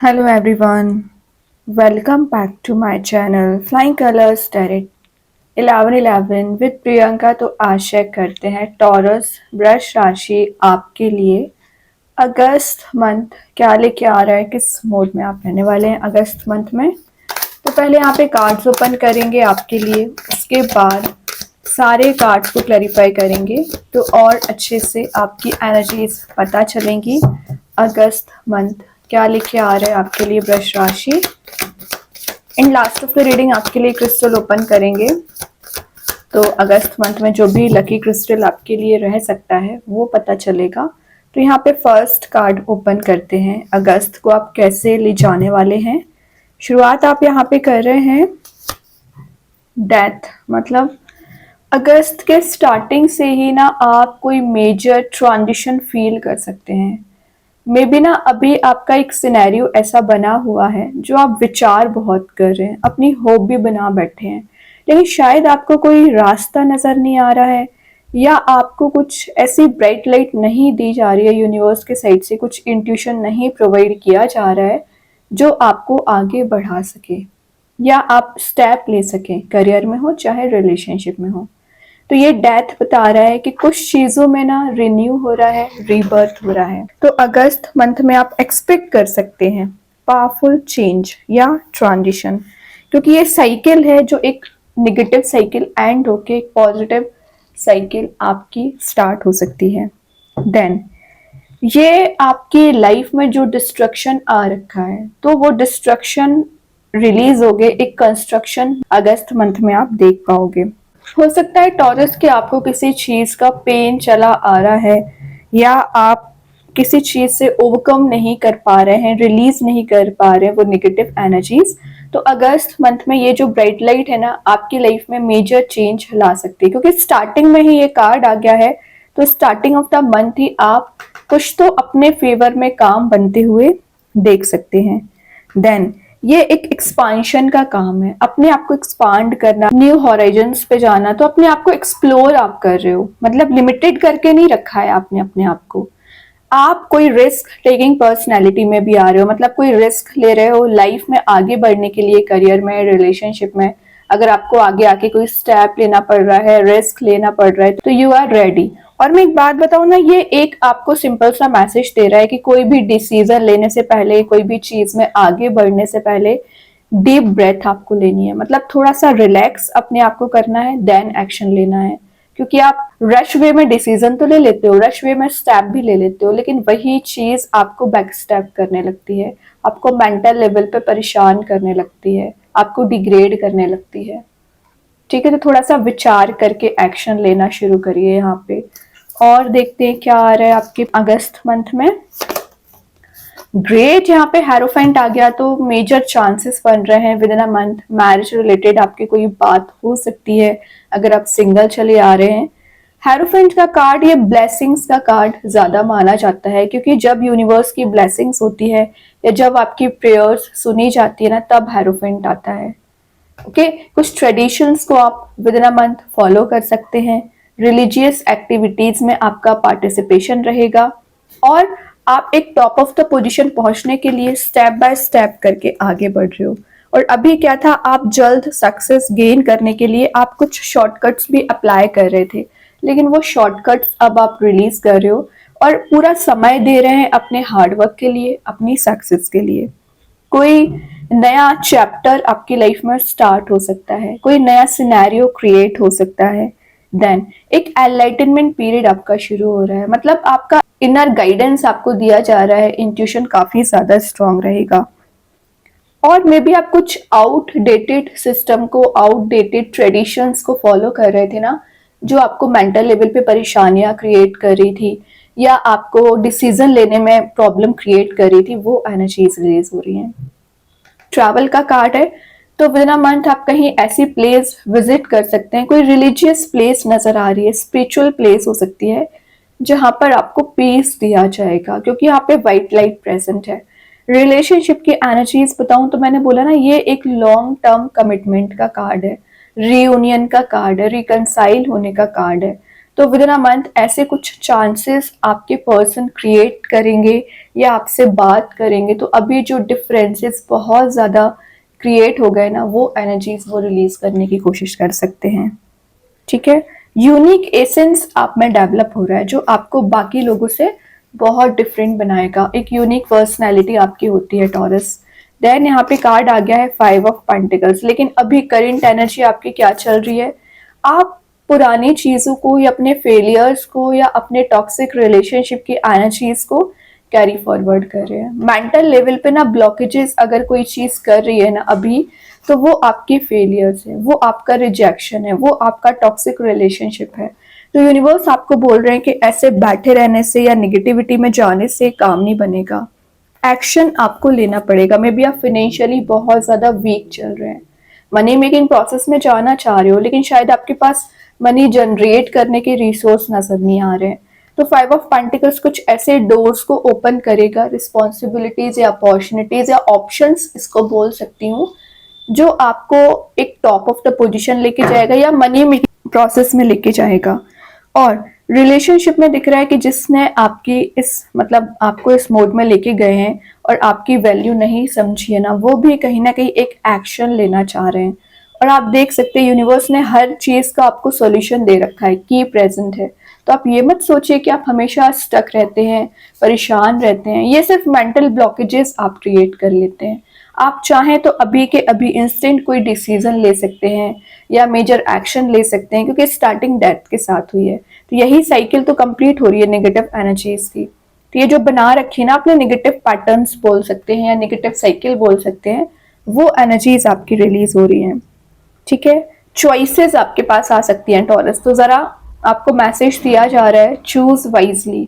Hello everyone, welcome back to my channel Flying Colors Tarot 1111 with Priyanka. तो आशा करते हैं taurus वृष राशि आपके लिए अगस्त मंथ क्या लेके आ रहा है, किस मोड में आप रहने वाले हैं अगस्त मंथ में। तो पहले यहाँ पे कार्ड्स ओपन करेंगे आपके लिए, उसके बाद सारे कार्ड्स को क्लैरिफाई करेंगे तो और अच्छे से आपकी एनर्जीज पता चलेंगी। अगस्त मंथ क्या लेके आ रहा है आपके लिए वृष राशि। In last of the reading आपके लिए क्रिस्टल ओपन करेंगे, तो अगस्त मंथ में जो भी लकी क्रिस्टल आपके लिए रह सकता है वो पता चलेगा। तो यहाँ पे फर्स्ट कार्ड ओपन करते हैं, अगस्त को आप कैसे ले जाने वाले हैं। शुरुआत आप यहाँ पे कर रहे हैं डेथ, मतलब अगस्त के स्टार्टिंग से ही ना आप कोई मेजर ट्रांजिशन फील कर सकते हैं। मे बी ना अभी आपका एक सिनेरियो ऐसा बना हुआ है जो आप विचार बहुत कर रहे हैं, अपनी होप भी बना बैठे हैं, लेकिन शायद आपको कोई रास्ता नजर नहीं आ रहा है या आपको कुछ ऐसी ब्राइट लाइट नहीं दी जा रही है यूनिवर्स के साइड से, कुछ इंट्यूशन नहीं प्रोवाइड किया जा रहा है जो आपको आगे बढ़ा सके या आप स्टेप ले सकें, करियर में हो चाहे रिलेशनशिप में हो। तो ये डेथ बता रहा है कि कुछ चीजों में ना रिन्यू हो रहा है, रीबर्थ हो रहा है। तो अगस्त मंथ में आप एक्सपेक्ट कर सकते हैं पावरफुल चेंज या ट्रांजिशन, क्योंकि ये साइकिल है जो एक निगेटिव साइकिल एंड होके एक पॉजिटिव साइकिल आपकी स्टार्ट हो सकती है। देन ये आपकी लाइफ में जो डिस्ट्रक्शन आ रखा है तो वो डिस्ट्रक्शन रिलीज हो गए, एक कंस्ट्रक्शन अगस्त मंथ में आप देख पाओगे। हो सकता है टॉरस के आपको किसी चीज का पेन चला आ रहा है या आप किसी चीज से ओवरकम नहीं कर पा रहे हैं, रिलीज नहीं कर पा रहे हैं वो नेगेटिव एनर्जीज। तो अगस्त मंथ में ये जो ब्राइट लाइट है ना आपकी लाइफ में मेजर चेंज ला सकती है, क्योंकि स्टार्टिंग में ही ये कार्ड आ गया है। तो स्टार्टिंग ऑफ द मंथ ही आप कुछ तो अपने फेवर में काम बनते हुए देख सकते हैं। देन ये एक एक्सपांशन का काम है, अपने आप को एक्सपांड करना, न्यू हॉराइजन्स पे जाना। तो अपने आप को एक्सप्लोर आप कर रहे हो, मतलब लिमिटेड करके नहीं रखा है आपने अपने आप को। आप कोई रिस्क टेकिंग पर्सनैलिटी में भी आ रहे हो, मतलब कोई रिस्क ले रहे हो लाइफ में आगे बढ़ने के लिए, करियर में, रिलेशनशिप में। अगर आपको आगे आके कोई स्टेप लेना पड़ रहा है, रिस्क लेना पड़ रहा है, तो यू आर रेडी। और मैं एक बात बताऊं ना, ये एक आपको सिंपल सा मैसेज दे रहा है कि कोई भी डिसीजन लेने से पहले, कोई भी चीज में आगे बढ़ने से पहले डीप ब्रेथ आपको लेनी है, मतलब थोड़ा सा रिलैक्स अपने आप को करना है, देन एक्शन लेना है। क्योंकि आप रश वे में डिसीजन तो ले लेते हो, रश वे में स्टेप भी ले लेते हो, लेकिन वही चीज आपको बैक स्टेप करने लगती है, आपको मेंटल लेवल पे परेशान करने लगती है, आपको डिग्रेड करने लगती है। ठीक है, तो थोड़ा सा विचार करके एक्शन लेना शुरू करिए यहाँ पे। और देखते हैं क्या आ रहा है आपके अगस्त मंथ में। ग्रेट, यहाँ पे हेरोफेंट आ गया, तो मेजर चांसेस बन रहे हैं with in a month marriage related आपकी कोई बात हो सकती है अगर आप सिंगल चले आ रहे हैं। हेरोफेंट का कार्ड ये ब्लेसिंग्स का कार्ड ज्यादा माना जाता है, क्योंकि जब यूनिवर्स की ब्लेसिंग्स होती है या जब आपकी प्रेयर्स सुनी जाती है ना, तब हेरोफेंट आता है। ओके, कुछ ट्रेडिशंस को आप with in a month follow कर सकते हैं, रिलीजियस एक्टिविटीज में आपका पार्टिसिपेशन रहेगा और आप एक टॉप ऑफ द पोजीशन पहुंचने के लिए स्टेप बाय स्टेप करके आगे बढ़ रहे हो। और अभी क्या था, आप जल्द सक्सेस गेन करने के लिए आप कुछ शॉर्टकट्स भी अप्लाई कर रहे थे, लेकिन वो शॉर्टकट्स अब आप रिलीज कर रहे हो और पूरा समय दे रहे हैं अपने हार्डवर्क के लिए, अपनी सक्सेस के लिए। कोई नया चैप्टर आपकी लाइफ में स्टार्ट हो सकता है, कोई नया सिनेरियो क्रिएट हो सकता है। देन एक एनलाइटनमेंट पीरियड आपका शुरू हो रहा है, मतलब आपका इनर गाइडेंस आपको दिया जा रहा है, इंट्यूशन काफी ज्यादा स्ट्रांग रहेगा। और मे बी आप कुछ आउटडेटेड सिस्टम को, आउटडेटेड ट्रेडिशंस को फॉलो कर रहे थे ना, जो आपको मेंटल लेवल पे परेशानियां क्रिएट कर रही थी या आपको डिसीजन लेने में प्रॉब्लम क्रिएट कर रही थी, वो एनर्जीज रिलीज हो रही हैं। ट्रैवल का कार्ड है, तो विद इन अ मंथ आप कहीं ऐसी प्लेस विजिट कर सकते हैं, कोई रिलीजियस प्लेस नजर आ रही है, स्पिरिचुअल प्लेस हो सकती है जहां पर आपको पीस दिया जाएगा, क्योंकि यहाँ पे व्हाइट लाइट प्रेजेंट है। रिलेशनशिप की एनर्जीज बताऊं तो मैंने बोला ना, ये एक लॉन्ग टर्म कमिटमेंट का कार्ड है, रीयूनियन का कार्ड है, रिकनसाइल होने का कार्ड है। तो विद इन अ मंथ ऐसे कुछ चांसेस आपके पर्सन क्रिएट करेंगे या आपसे बात करेंगे, तो अभी जो डिफरेंसेस बहुत ज़्यादा क्रिएट हो गए ना, वो एनर्जीज वो रिलीज करने की कोशिश कर सकते हैं। ठीक है, यूनिक एसेंस आप में डेवलप हो रहा है जो आपको बाकी लोगों से बहुत डिफरेंट बनाएगा। एक यूनिक पर्सनैलिटी आपकी होती है टॉरस। देन यहाँ पे कार्ड आ गया है 5 ऑफ पेंटिकल्स। लेकिन अभी करेंट एनर्जी आपकी क्या चल रही है, आप पुरानी चीजों को या अपने फेलियर्स को या अपने टॉक्सिक रिलेशनशिप की एनर्जीज को कैरी फॉरवर्ड कर रहे हैं। मेंटल लेवल पे ना ब्लॉकेजेस अगर कोई चीज कर रही है ना अभी, तो वो आपके फेलियर्स है, वो आपका रिजेक्शन है, वो आपका टॉक्सिक रिलेशनशिप है। तो यूनिवर्स आपको बोल रहे हैं कि ऐसे बैठे रहने से या निगेटिविटी में जाने से काम नहीं बनेगा, एक्शन आपको लेना पड़ेगा। मे बी आप फाइनेंशियली बहुत ज्यादा वीक चल रहे हैं, मनी मेकिंग प्रोसेस में जाना चाह रहे हो, लेकिन शायद आपके पास मनी जनरेट करने के रिसोर्स नजर नहीं आ रहे हैं। तो 5 ऑफ पेंटिकल्स कुछ ऐसे डोर्स को ओपन करेगा, रिस्पॉन्सिबिलिटीज या अपॉर्चुनिटीज या ऑप्शंस इसको बोल सकती हूँ, जो आपको एक टॉप ऑफ द पोजीशन लेके जाएगा या मनी मेकिंग प्रोसेस में लेके जाएगा। और रिलेशनशिप में दिख रहा है कि जिसने आपकी इस मतलब आपको इस मोड में लेके गए हैं और आपकी वैल्यू नहीं समझी है ना, वो भी कहीं ना कहीं एक एक्शन लेना चाह रहे हैं। और आप देख सकते हैं यूनिवर्स ने हर चीज का आपको सॉल्यूशन दे रखा है, की प्रेजेंट है। तो आप ये मत सोचिए कि आप हमेशा स्टक रहते हैं, परेशान रहते हैं। ये सिर्फ मेंटल ब्लॉकेजेस आप क्रिएट कर लेते हैं। आप चाहें तो अभी के अभी इंस्टेंट कोई डिसीजन ले सकते हैं या मेजर एक्शन ले सकते हैं, क्योंकि स्टार्टिंग डेथ के साथ हुई है। तो यही साइकिल तो कंप्लीट हो रही है नेगेटिव एनर्जीज की। तो ये जो बना रखी है ना आपने, नेगेटिव पैटर्न्स बोल सकते हैं या नेगेटिव साइकिल बोल सकते हैं, वो एनर्जीज आपकी रिलीज हो रही हैं। ठीक है, चॉइसेस आपके पास आ सकती हैं टॉरस। तो जरा आपको मैसेज दिया जा रहा है, चूज वाइजली,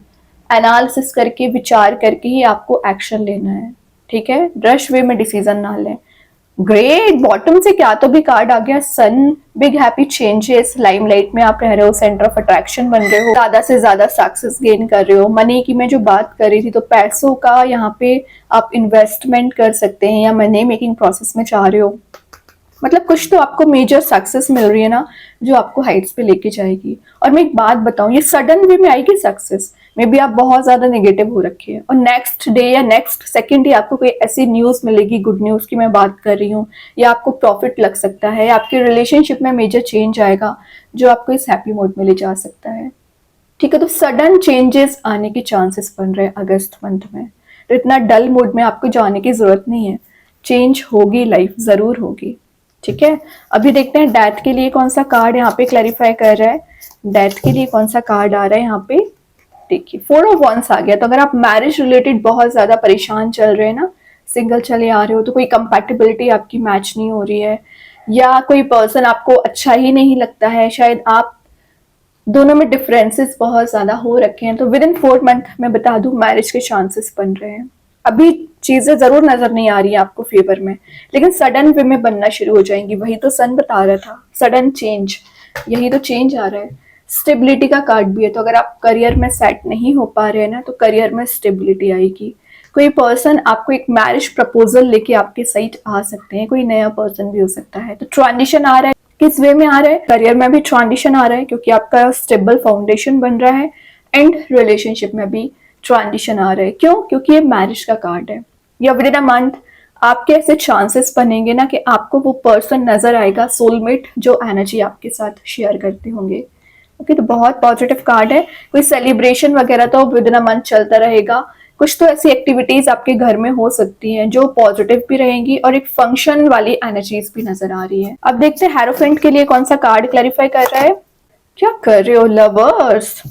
एनालिसिस करके विचार करके ही आपको एक्शन लेना है। ठीक है, रश वे में डिसीजन ना लें। ग्रेट, बॉटम से क्या तो भी कार्ड आ गया, सन, बिग हैप्पी चेंजेस, लाइमलाइट में आप रह रहे हो, सेंटर ऑफ अट्रैक्शन बन रहे हो, ज्यादा से ज्यादा सक्सेस गेन कर रहे हो। मनी की मैं जो बात कर रही थी, तो पैसों का यहाँ पे आप इन्वेस्टमेंट कर सकते हैं या मनी मेकिंग प्रोसेस में चाह रहे हो। मतलब कुछ तो आपको मेजर सक्सेस मिल रही है ना, जो आपको हाइट्स पे लेके जाएगी। और मैं एक बात बताऊं, ये सडन वे में आएगी सक्सेस। मे बी आप बहुत ज्यादा नेगेटिव हो रखे हैं और नेक्स्ट डे या नेक्स्ट सेकंड ही आपको कोई ऐसी न्यूज मिलेगी, गुड न्यूज की मैं बात कर रही हूँ, या आपको प्रॉफिट लग सकता है, या आपके रिलेशनशिप में मेजर चेंज आएगा जो आपको इस हैप्पी मोड में ले जा सकता है। ठीक है, तो सडन चेंजेस आने के चांसेस बन रहे हैं अगस्त मंथ में। तो इतना डल मोड में आपको जाने की जरूरत नहीं है, चेंज होगी, लाइफ जरूर होगी। ठीक है, अभी देखते हैं डेथ के लिए कौन सा कार्ड यहाँ पे क्लैरिफाई कर रहा है। डेथ के लिए कौन सा कार्ड आ रहा है यहाँ पे, देखिए 4 ऑफ वंस आ गया। तो अगर आप मैरिज रिलेटेड बहुत ज्यादा परेशान चल रहे हैं ना, सिंगल चले आ रहे हो, तो कोई कंपैटिबिलिटी आपकी मैच नहीं हो रही है, या कोई पर्सन आपको अच्छा ही नहीं लगता है, शायद आप दोनों में डिफरेंसेस बहुत ज्यादा हो रखे हैं, तो विद इन 4 मंथ मैं बता दूं मैरिज के चांसेस बन रहे हैं। अभी चीजें जरूर नजर नहीं आ रही है आपको फेवर में, लेकिन सडन वे में बनना शुरू हो जाएंगी। वही तो सन बता रहा था, सडन चेंज, यही तो चेंज आ रहा है। स्टेबिलिटी का कार्ड भी है, तो अगर आप करियर में सेट नहीं हो पा रहे हैं ना, तो करियर में स्टेबिलिटी आएगी। कोई पर्सन आपको एक मैरिज प्रपोजल लेके आपके साइड आ सकते हैं, कोई नया पर्सन भी हो सकता है। तो ट्रांजिशन आ रहा है, किस वे में आ रहा है, करियर में भी ट्रांजिशन आ रहा है क्योंकि आपका स्टेबल फाउंडेशन बन रहा है, एंड रिलेशनशिप में भी ट्रांजिशन आ रहा है। क्यों? क्योंकि ये मैरिज का कार्ड है। या विद इन अ मंथ आपके ऐसे चांसेस बनेंगे ना कि आपको वो पर्सन नजर आएगा, सोलमेट, जो एनर्जी आपके साथ शेयर करते होंगे। ओके, तो बहुत पॉजिटिव कार्ड है। कोई सेलिब्रेशन वगैरह तो विद इन अ मंथ चलता रहेगा। कुछ तो ऐसी एक्टिविटीज आपके घर में हो सकती हैं जो पॉजिटिव भी रहेंगी, और एक फंक्शन वाली एनर्जीज भी नजर आ रही है। अब देखते हैं हेरोफेंट के लिए कौन सा कार्ड क्लैरिफाई कर रहा है। क्या कर रहे हो लवर्स?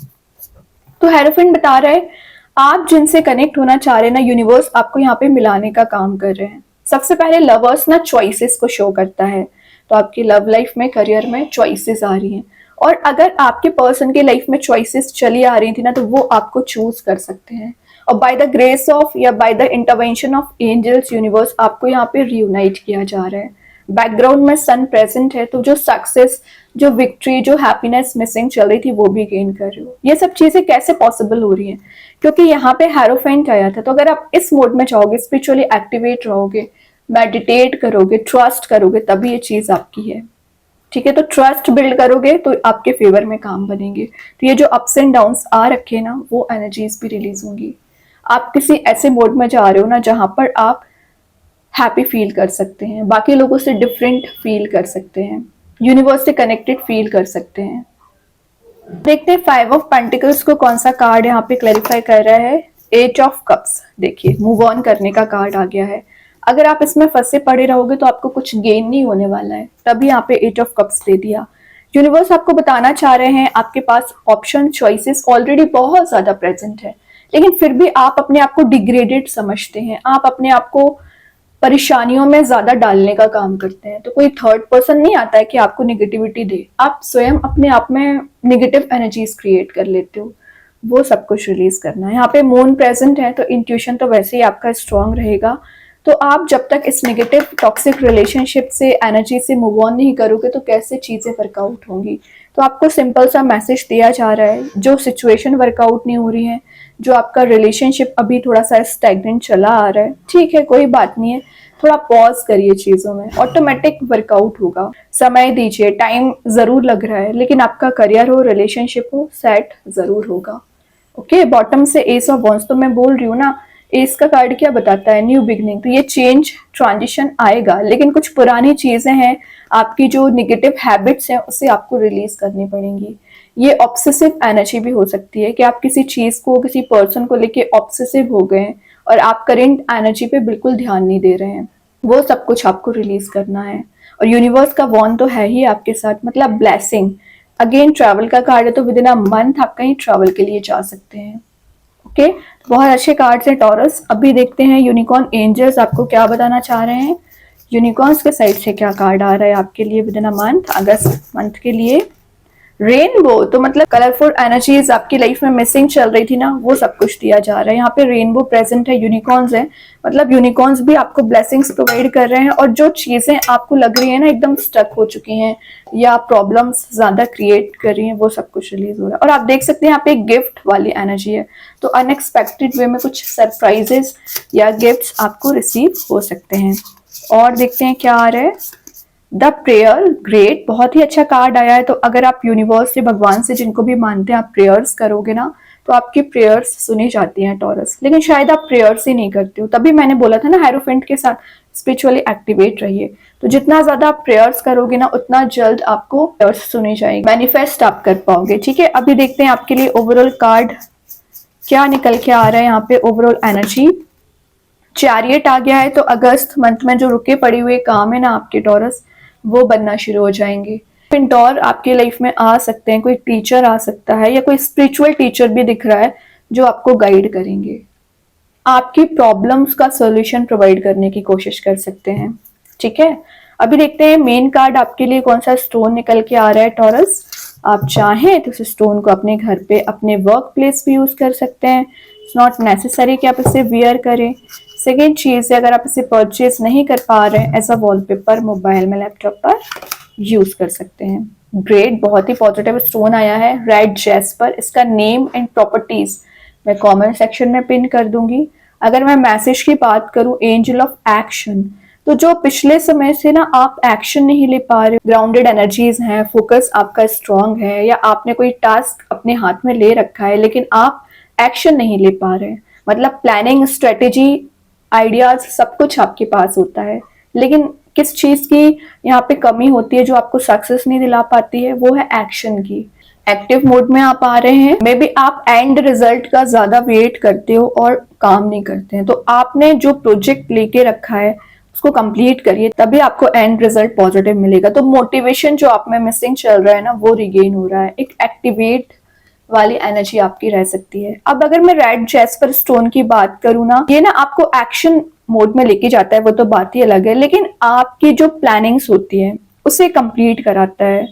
तो हेरोफेंट बता रहा है आप जिनसे कनेक्ट होना चाह रहे हैं ना, यूनिवर्स आपको यहाँ पे मिलाने का काम कर रहे हैं। सबसे पहले लवर्स ना चॉइसेस को शो करता है, तो आपकी लव लाइफ में, करियर में चॉइसेस आ रही हैं। और अगर आपके पर्सन के लाइफ में चॉइसेस चली आ रही थी ना, तो वो आपको चूज कर सकते हैं। और बाय द ग्रेस ऑफ या by the intervention of angels, universe आपको यहाँ पे रियूनाइट किया जा रहा है। बैकग्राउंड में सन प्रेजेंट है, तो जो सक्सेस, जो विक्ट्री, जो हैप्पीनेस मिसिंग चल रही थी, वो भी गेन कर रहे हो। ये सब चीजें कैसे पॉसिबल हो रही हैं? क्योंकि यहाँ पे हेरोफेंट आया था। तो अगर आप इस मोड में चाहोगे, स्पिरिचुअली एक्टिवेट रहोगे, मेडिटेट करोगे, ट्रस्ट करोगे, तभी ये चीज आपकी है। ठीक है, तो ट्रस्ट बिल्ड करोगे तो आपके फेवर में काम बनेंगे। तो ये जो अप्स एंड डाउन्स आ रखे हैं ना, वो एनर्जीज भी रिलीज होंगी। आप किसी ऐसे मोड में जा रहे हो ना जहां पर आप हैप्पी फील कर सकते हैं, बाकी लोगों से डिफरेंट फील कर सकते हैं, यूनिवर्स से कनेक्टेड फील कर सकते हैं। देखते हैं 5 ऑफ पेंटिकल्स को कौन सा कार्ड यहाँ पे क्लैरिफाई कर रहा है। 8 ऑफ कप्स, देखिए मूव ऑन करने का कार्ड आ गया है। अगर आप इसमें फंसे पड़े रहोगे तो आपको कुछ गेन नहीं होने वाला है, तभी यहाँ पे 8 ऑफ कप्स दे दिया। यूनिवर्स आपको बताना चाह रहे हैं आपके पास ऑप्शन चॉइसेस ऑलरेडी बहुत ज्यादा प्रेजेंट है, लेकिन फिर भी आप अपने आप को डिग्रेडेड समझते हैं, आप अपने आप को परेशानियों में ज्यादा डालने का काम करते हैं। तो कोई थर्ड पर्सन नहीं आता है कि आपको निगेटिविटी दे, आप स्वयं अपने आप में निगेटिव एनर्जीज क्रिएट कर लेते हो। वो सब कुछ रिलीज करना है। यहाँ पे मून प्रेजेंट है तो इंट्यूशन तो वैसे ही आपका स्ट्रांग रहेगा। तो आप जब तक इस नेगेटिव टॉक्सिक रिलेशनशिप से एनर्जी से मूव ऑन नहीं करोगे तो कैसे चीजें वर्कआउट होंगी। तो आपको सिंपल सा मैसेज दिया जा रहा है, जो सिचुएशन वर्कआउट नहीं हो रही है, जो आपका रिलेशनशिप अभी थोड़ा सा स्टैग्नेंट चला आ रहा है, ठीक है कोई बात नहीं है, थोड़ा पॉज करिए चीजों में, ऑटोमेटिक वर्कआउट होगा। समय दीजिए, टाइम जरूर लग रहा है, लेकिन आपका करियर हो, रिलेशनशिप हो, सेट जरूर होगा। ओके, बॉटम से एस ऑफ वॉन्स, तो मैं बोल रही हूँ ना, एस का कार्ड क्या बताता है, न्यू बिगनिंग। तो ये चेंज ट्रांजिशन आएगा, लेकिन कुछ पुरानी चीजें हैं, आपकी जो निगेटिव हैबिट्स हैं उसे आपको रिलीज करनी पड़ेंगी। ये ऑब्सेसिव एनर्जी भी हो सकती है कि आप किसी चीज को, किसी पर्सन को लेके ऑब्सेसिव हो गए हैं और आप करेंट एनर्जी पे बिल्कुल ध्यान नहीं दे रहे हैं। वो सब कुछ आपको रिलीज करना है। और यूनिवर्स का वॉन्ड तो है ही आपके साथ, मतलब ब्लेसिंग। अगेन ट्रैवल का कार्ड है, तो विद इन अ मंथ आप कहीं ट्रैवल के लिए जा सकते हैं। ओके, बहुत अच्छे कार्ड्स हैं टॉरस। अभी देखते हैं यूनिकॉर्न एंजल्स आपको क्या बताना चाह रहे हैं। यूनिकॉर्न्स के साइड से क्या कार्ड आ रहा है आपके लिए with in a month, August month के लिए। रेनबो, तो मतलब कलरफुल एनर्जीज आपकी लाइफ में मिसिंग चल रही थी ना, वो सब कुछ दिया जा रहा है। यहाँ पे रेनबो प्रेजेंट है, यूनिकॉर्न्स है, मतलब यूनिकॉर्न्स भी आपको ब्लेसिंग्स प्रोवाइड कर रहे हैं। और जो चीजें आपको लग रही है ना एकदम स्टक हो चुकी हैं या प्रॉब्लम्स ज्यादा क्रिएट कर रही हैं, वो सब कुछ रिलीज हो रहा है। और आप देख सकते हैं यहाँ पे एक गिफ्ट वाली एनर्जी है, तो अनएक्सपेक्टेड वे में कुछ सरप्राइजेस या गिफ्ट्स आपको रिसीव हो सकते हैं। और देखते हैं क्या आ रहा है। द प्रेयर, ग्रेट, बहुत ही अच्छा कार्ड आया है। तो अगर आप यूनिवर्स से, भगवान से, जिनको भी मानते हैं, आप प्रेयर्स करोगे ना तो आपकी प्रेयर्स सुनी जाती हैं टॉरस। लेकिन शायद आप प्रेयर्स ही नहीं करते हो, तभी मैंने बोला था ना हायरोफेंट के साथ स्पिरिचुअली एक्टिवेट रहिए। तो जितना ज्यादा आप प्रेयर्स करोगे ना उतना जल्द आपको प्रेयर्स सुनी जाएगी, मैनिफेस्ट आप कर पाओगे। ठीक है, अभी देखते हैं आपके लिए ओवरऑल कार्ड क्या निकल के आ रहा है। यहाँ पे ओवरऑल एनर्जी चैरियट आ गया है। तो अगस्त मंथ में जो रुके पड़े हुए काम है ना आपके टॉरस, वो बनना शुरू हो जाएंगे। पिंटोर आपके लाइफ में आ सकते हैं, कोई टीचर आ सकता है या कोई स्पिरिचुअल टीचर भी दिख रहा है जो आपको गाइड करेंगे, आपकी प्रॉब्लम्स का सॉल्यूशन प्रोवाइड करने की कोशिश कर सकते हैं। ठीक है, अभी देखते हैं मेन कार्ड आपके लिए कौन सा स्टोन निकल के आ रहा है टॉरस। आप चाहें तो इस स्टोन को अपने घर पे, अपने वर्क प्लेस भी यूज कर सकते हैं। इट्स नॉट नेसेसरी कि आप इसे वियर करें। सेकेंड चीज है, अगर आप इसे परचेज नहीं कर पा रहे हैं, एज अ वॉलपेपर मोबाइल में, लैपटॉप पर यूज कर सकते हैं। ग्रेट, बहुत ही पॉजिटिव स्टोन आया है, रेड जैस्पर। इसका नेम एंड प्रॉपर्टीज मैं कमेंट सेक्शन में पिन कर दूंगी। अगर मैं मैसेज की बात करूं, एंजल ऑफ एक्शन, तो जो पिछले समय से ना आप एक्शन नहीं ले पा रहे हो, ग्राउंडेड एनर्जीज हैं, फोकस आपका स्ट्रांग है, या आपने कोई टास्क अपने हाथ में ले रखा है लेकिन आप एक्शन नहीं ले पा रहे हैं, मतलब प्लानिंग, स्ट्रेटेजी, आइडियाज सब कुछ आपके पास होता है, लेकिन किस चीज की यहाँ पे कमी होती है जो आपको सक्सेस नहीं दिला पाती है, वो है एक्शन की। एक्टिव मोड में आप आ रहे हैं, मे बी आप एंड रिजल्ट का ज्यादा वेट करते हो और काम नहीं करते हैं। तो आपने जो प्रोजेक्ट लेके रखा है उसको कंप्लीट करिए, तभी आपको एंड रिजल्ट पॉजिटिव मिलेगा। तो मोटिवेशन जो आप में मिसिंग चल रहा है ना, वो रिगेन हो रहा है, एक एक्टिवेट वाली एनर्जी आपकी रह सकती है। अब अगर मैं रेड जैस्पर स्टोन की बात करूँ ना, ये ना आपको एक्शन मोड में लेके जाता है, वो तो बात ही अलग है, लेकिन आपकी जो प्लानिंग्स होती है उसे कंप्लीट कराता है।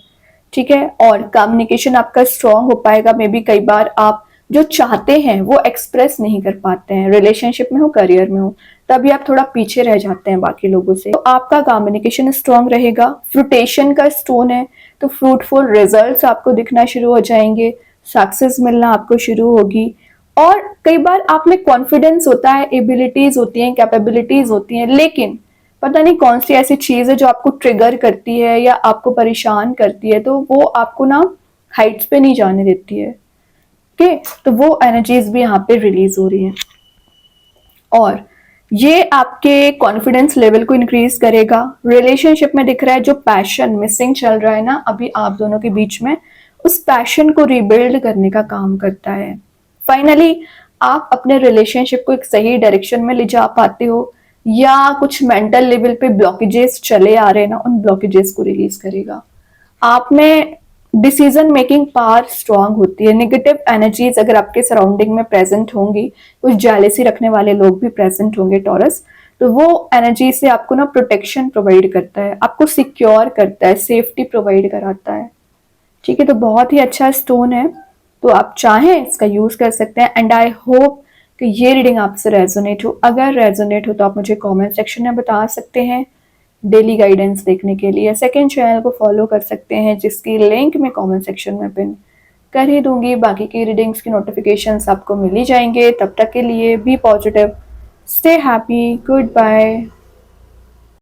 ठीक है, और कम्युनिकेशन आपका स्ट्रांग हो पाएगा। मे बी कई बार आप जो चाहते हैं वो एक्सप्रेस नहीं कर पाते हैं, रिलेशनशिप में हो, करियर में हो, तभी आप थोड़ा पीछे रह जाते हैं बाकी लोगों से। तो आपका कम्युनिकेशन स्ट्रांग रहेगा। फ्रूटेशन का स्टोन है, तो फ्रूटफुल रिजल्ट्स आपको दिखना शुरू हो जाएंगे, सक्सेस मिलना आपको शुरू होगी। और कई बार आप में कॉन्फिडेंस होता है, एबिलिटीज होती हैं, कैपेबिलिटीज होती हैं, लेकिन पता नहीं कौन सी ऐसी चीज़ है जो आपको ट्रिगर करती है या आपको परेशान करती है, तो वो आपको ना हाइट्स पे नहीं जाने देती है। ओके, तो वो एनर्जीज भी यहाँ पे रिलीज हो रही हैं और ये आपके कॉन्फिडेंस लेवल को इंक्रीज करेगा। रिलेशनशिप में दिख रहा है जो पैशन मिसिंग चल रहा है ना अभी आप दोनों के बीच में, उस पैशन को रिबिल्ड करने का काम करता है। फाइनली आप अपने रिलेशनशिप को एक सही डायरेक्शन में ले जा पाते हो, या कुछ मेंटल लेवल पे ब्लॉकेजेस चले आ रहे हैं ना, उन ब्लॉकेजेस को रिलीज करेगा। आप में डिसीजन मेकिंग पावर स्ट्रांग होती है। नेगेटिव एनर्जीज अगर आपके सराउंडिंग में प्रेजेंट होंगी, कुछ जेलेसी रखने वाले लोग भी प्रेजेंट होंगे टॉरस, तो वो एनर्जी से आपको ना प्रोटेक्शन प्रोवाइड करता है, आपको सिक्योर करता है, सेफ्टी प्रोवाइड कराता है। ठीक है, तो बहुत ही अच्छा स्टोन है, तो आप चाहें इसका यूज कर सकते हैं। एंड आई होप कि ये रीडिंग आपसे रेजोनेट हो। अगर रेजोनेट हो तो आप मुझे कमेंट सेक्शन में बता सकते हैं। डेली गाइडेंस देखने के लिए सेकंड चैनल को फॉलो कर सकते हैं, जिसकी लिंक मैं कमेंट सेक्शन में पिन कर ही दूंगी। बाकी की रीडिंग्स की नोटिफिकेशंस आपको मिल ही जाएंगे। तब तक के लिए be positive, stay happy, good bye.